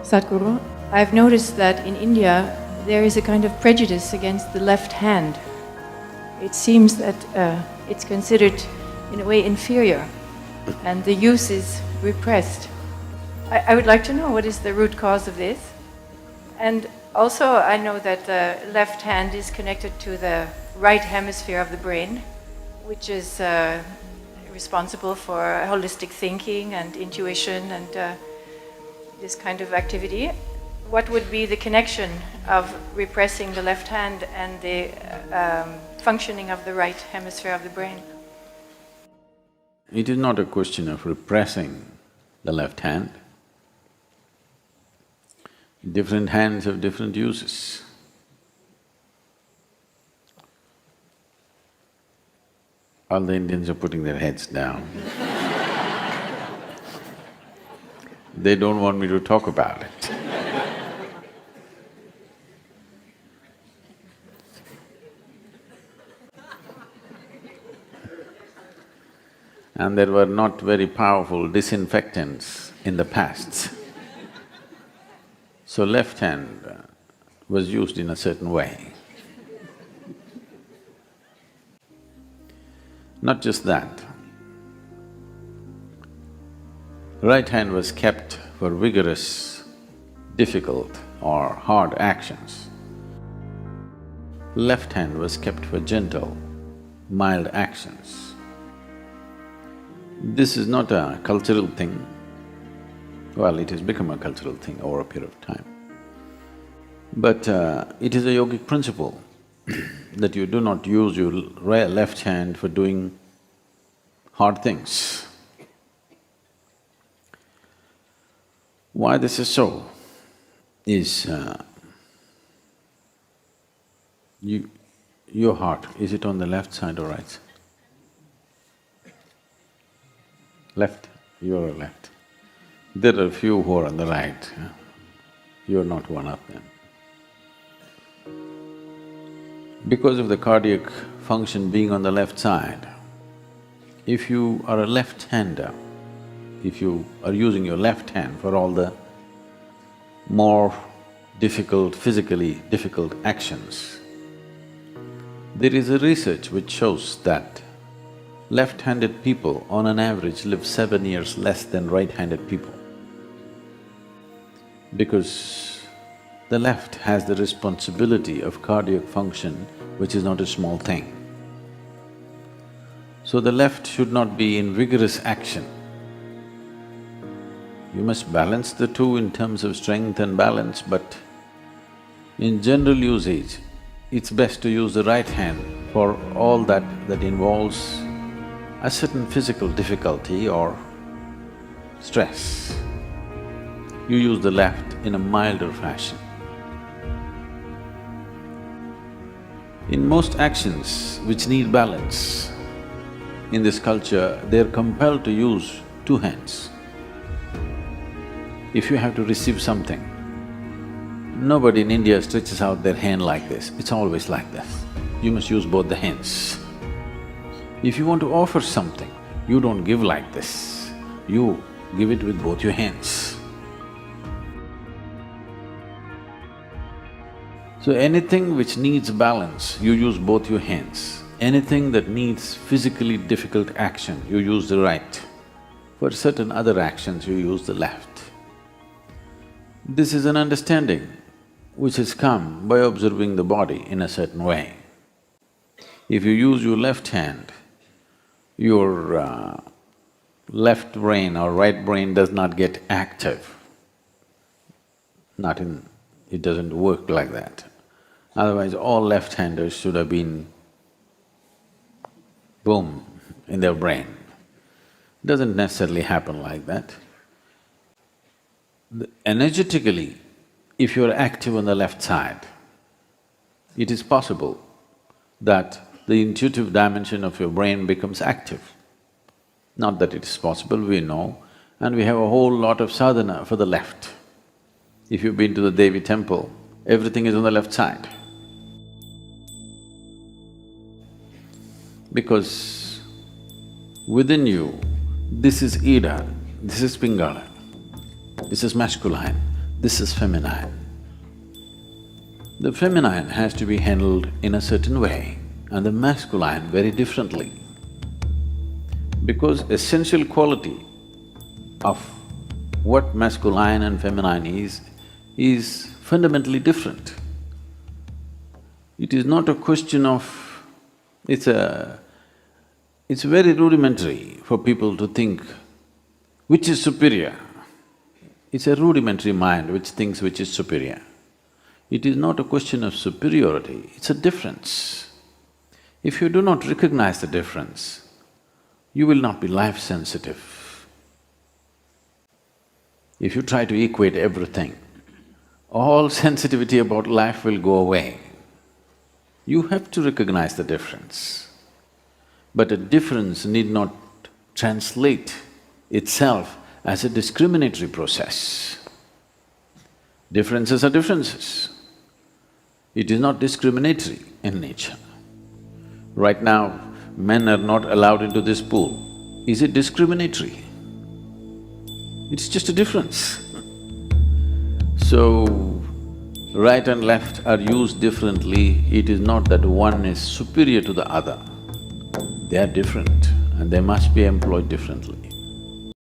Sadhguru, I've noticed that in India there is a kind of prejudice against the left hand. It seems that it's considered in a way inferior and the use is repressed. I would like to know what is the root cause of this. And also I know that the left hand is connected to the right hemisphere of the brain, which is responsible for holistic thinking and intuition and this kind of activity. What would be the connection of repressing the left hand and the functioning of the right hemisphere of the brain? It is not a question of repressing the left hand. Different hands have different uses. All the Indians are putting their heads down. They don't want me to talk about it. And there were not very powerful disinfectants in the past. So left hand was used in a certain way. Not just that, right hand was kept for vigorous, difficult or hard actions. Left hand was kept for gentle, mild actions. This is not a cultural thing. Well, it has become a cultural thing over a period of time. But it is a yogic principle that you do not use your left hand for doing hard things. Why this is so is your heart, is it on the left side or right side? Left, you're left. There are a few who are on the right, you're not one of them. Because of the cardiac function being on the left side, if you are a left-hander, if you are using your left hand for all the more difficult, physically difficult actions, there is a research which shows that left-handed people on an average live 7 years less than right-handed people. Because the left has the responsibility of cardiac function, which is not a small thing. So the left should not be in vigorous action. You must balance the two in terms of strength and balance, but in general usage, it's best to use the right hand for all that involves a certain physical difficulty or stress. You use the left in a milder fashion. In most actions which need balance, in this culture, they're compelled to use two hands. If you have to receive something, nobody in India stretches out their hand like this, it's always like this. You must use both the hands. If you want to offer something, you don't give like this, you give it with both your hands. So anything which needs balance, you use both your hands. Anything that needs physically difficult action, you use the right. For certain other actions, you use the left. This is an understanding which has come by observing the body in a certain way. If you use your left hand, your left brain or right brain does not get active. It doesn't work like that. Otherwise, all left-handers should have been boom in their brain. Doesn't necessarily happen like that. Energetically, if you're active on the left side, it is possible that the intuitive dimension of your brain becomes active. Not that it is possible, we know, and we have a whole lot of sadhana for the left. If you've been to the Devi temple, everything is on the left side. Because within you, this is Ida, this is Pingala, this is masculine, this is feminine. The feminine has to be handled in a certain way and the masculine very differently. Because essential quality of what masculine and feminine is fundamentally different. It is not a question of… it's very rudimentary for people to think which is superior. It's a rudimentary mind which thinks which is superior. It is not a question of superiority, it's a difference. If you do not recognize the difference, you will not be life-sensitive. If you try to equate everything, all sensitivity about life will go away. You have to recognize the difference. But a difference need not translate itself as a discriminatory process. Differences are differences. It is not discriminatory in nature. Right now, men are not allowed into this pool. Is it discriminatory? It's just a difference. So, right and left are used differently, it is not that one is superior to the other. They are different and they must be employed differently.